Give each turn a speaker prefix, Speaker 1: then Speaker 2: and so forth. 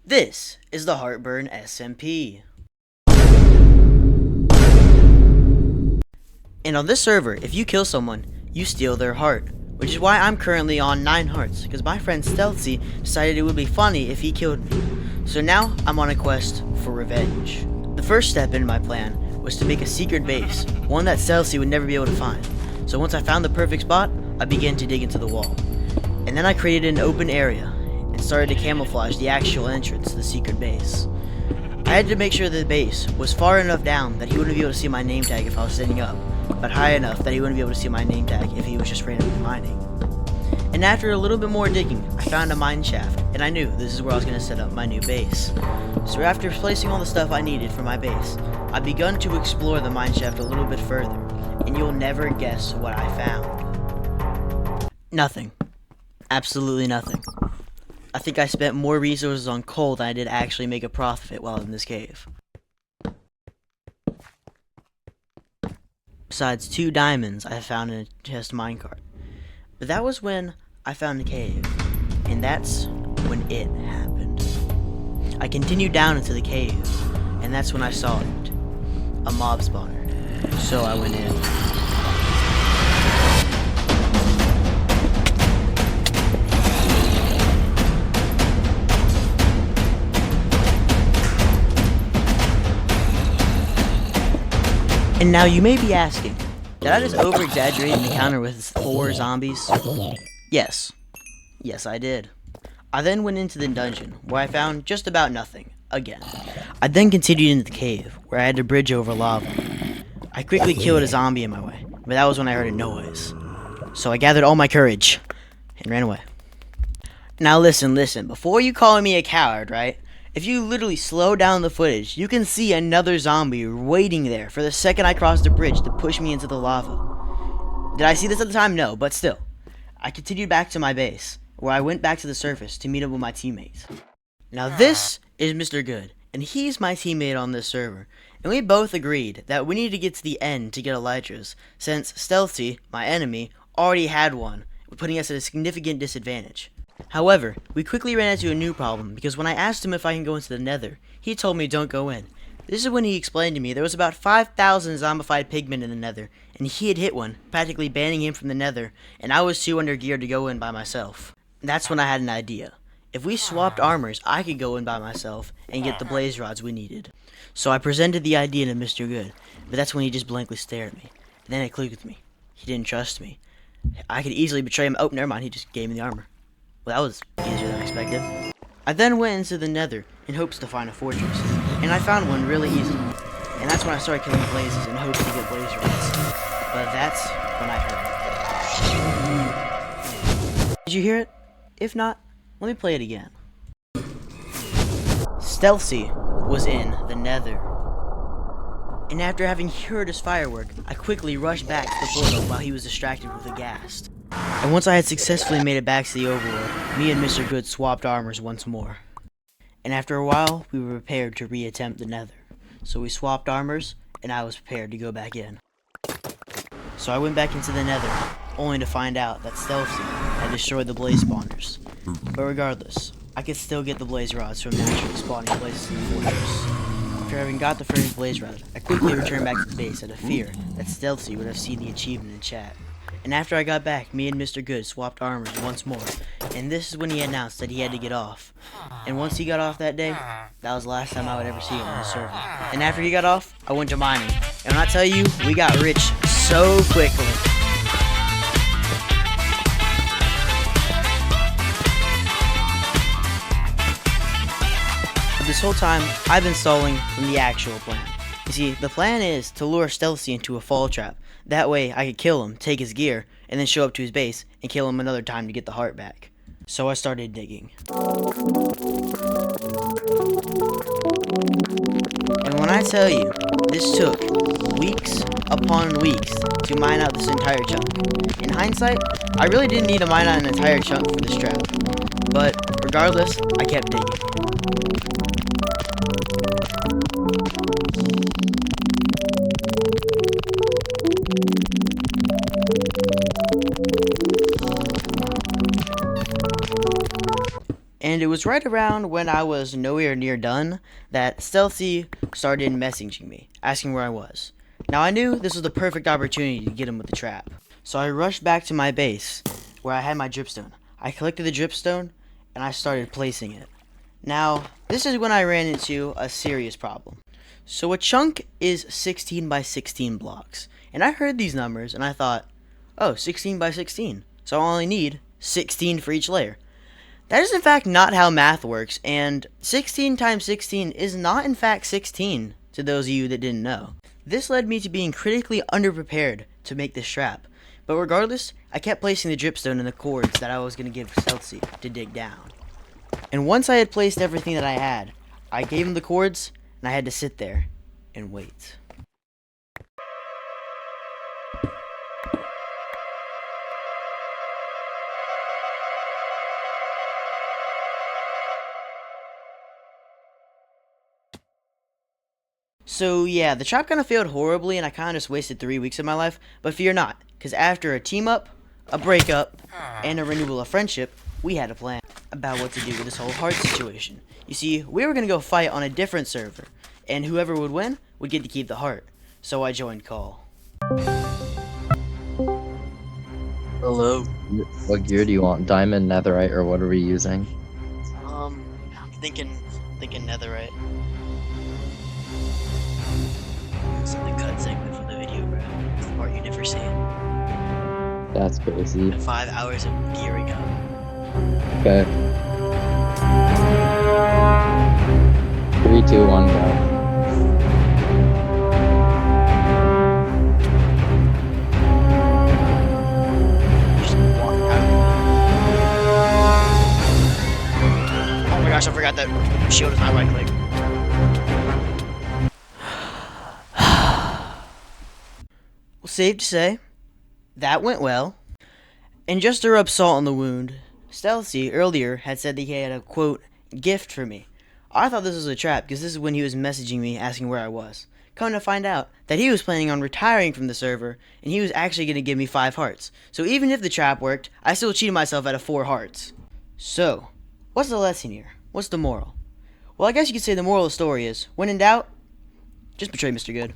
Speaker 1: This is the Heartburn SMP. And on this server, if you kill someone, you steal their heart. Which is why I'm currently on 9 hearts, because my friend Stealthy decided it would be funny if he killed me. So now I'm on a quest for revenge. The first step in my plan was to make a secret base, one that Stealthy would never be able to find. So once I found the perfect spot, I began to dig into the wall. And then I created an open area and started to camouflage the actual entrance to the secret base. I had to make sure that the base was far enough down that he wouldn't be able to see my name tag if I was standing up, but high enough that he wouldn't be able to see my name tag if he was just randomly mining. And after a little bit more digging, I found a mine shaft, and I knew this is where I was going to set up my new base. So after placing all the stuff I needed for my base, I begun to explore the mine shaft a little bit further, and you'll never guess what I found. Nothing. Absolutely nothing. I think I spent more resources on coal than I did actually make a profit while in this cave. Besides 2 diamonds I found in a chest minecart. But that was when I found a cave. And that's when it happened. I continued down into the cave, and that's when I saw it. A mob spawner. So I went in. And now you may be asking, did I just over-exaggerate an encounter with 4 zombies? Yes. Yes, I did. I then went into the dungeon, where I found just about nothing, again. I then continued into the cave, where I had to bridge over lava. I quickly killed a zombie in my way, but that was when I heard a noise. So I gathered all my courage, and ran away. Now listen, before you call me a coward, right? If you literally slow down the footage, you can see another zombie waiting there for the second I crossed the bridge to push me into the lava. Did I see this at the time? No, but still. I continued back to my base, where I went back to the surface to meet up with my teammates. Now this is Mr. Good, and he's my teammate on this server, and we both agreed that we needed to get to the end to get elytras, since Stealthy, my enemy, already had one, putting us at a significant disadvantage. However, we quickly ran into a new problem, because when I asked him if I can go into the nether, he told me don't go in. This is when he explained to me there was about 5,000 zombified pigmen in the nether, and he had hit one, practically banning him from the nether, and I was too undergeared to go in by myself. That's when I had an idea. If we swapped armors, I could go in by myself and get the blaze rods we needed. So I presented the idea to Mr. Good, but that's when he just blankly stared at me. And then it clicked with me. He didn't trust me. I could easily betray him. Oh, never mind, he just gave me the armor. Well, that was easier than expected. I then went into the nether in hopes to find a fortress, and I found one really easily. And that's when I started killing blazes in hopes to get blaze rods. But that's when I heard it. Did you hear it? If not, let me play it again. Stealthy was in the nether. And after having heard his firework, I quickly rushed back to the portal while he was distracted with a ghast. And once I had successfully made it back to the overworld, me and Mr. Good swapped armors once more. And after a while, we were prepared to re-attempt the nether. So we swapped armors, and I was prepared to go back in. So I went back into the nether, only to find out that Stealthy had destroyed the blaze spawners. But regardless, I could still get the blaze rods from naturally spawning places in the fortress. After having got the first blaze rod, I quickly returned back to the base out of fear that Stealthy would have seen the achievement in chat. And after I got back, me and Mr. Good swapped armors once more, and this is when he announced that he had to get off. And once he got off that day, that was the last time I would ever see him on the server. And after he got off, I went to mining. And when I tell you, we got rich so quickly. This whole time, I've been stalling from the actual plan. You see, the plan is to lure Stealthy into a fall trap. That way, I could kill him, take his gear, and then show up to his base and kill him another time to get the heart back. So I started digging. And when I tell you, this took weeks upon weeks to mine out this entire chunk. In hindsight, I really didn't need to mine out an entire chunk for this trap. But regardless, I kept digging. And it was was right around when I was nowhere near done that Stealthy started messaging me, asking where I was. Now I knew this was the perfect opportunity to get him with the trap. So I rushed back to my base, where I had my dripstone. I collected the dripstone, and I started placing it. Now, this is when I ran into a serious problem. So a chunk is 16 by 16 blocks. And I heard these numbers, and I thought, oh, 16 by 16. So I only need 16 for each layer. That is in fact not how math works, and 16 times 16 is not in fact 16, to those of you that didn't know. This led me to being critically underprepared to make this trap, but regardless, I kept placing the dripstone in the cords that I was going to give Stealthy to dig down. And once I had placed everything that I had, I gave him the cords, and I had to sit there and wait. So yeah, the trap kind of failed horribly and I kind of just wasted 3 weeks of my life, but fear not, because after a team up, a breakup, and a renewal of friendship, we had a plan about what to do with this whole heart situation. You see, we were going to go fight on a different server, and whoever would win would get to keep the heart. So I joined Call. Hello.
Speaker 2: What gear do you want? Diamond, netherite, or what are we using?
Speaker 1: I'm thinking netherite. It's in the cut segment for the video, bro. The part you never see.
Speaker 2: That's crazy.
Speaker 1: 5 hours of gearing up.
Speaker 2: Okay. 3, 2, 1, go.
Speaker 1: Oh my gosh, I forgot that shield is not right click. Well, safe to say, that went well. And just to rub salt on the wound, Stealthy earlier had said that he had a, quote, gift for me. I thought this was a trap because this is when he was messaging me asking where I was. Come to find out that he was planning on retiring from the server and he was actually going to give me 5 hearts. So even if the trap worked, I still cheated myself out of 4 hearts. So, what's the lesson here? What's the moral? Well, I guess you could say the moral of the story is, when in doubt, just betray Mr. Good.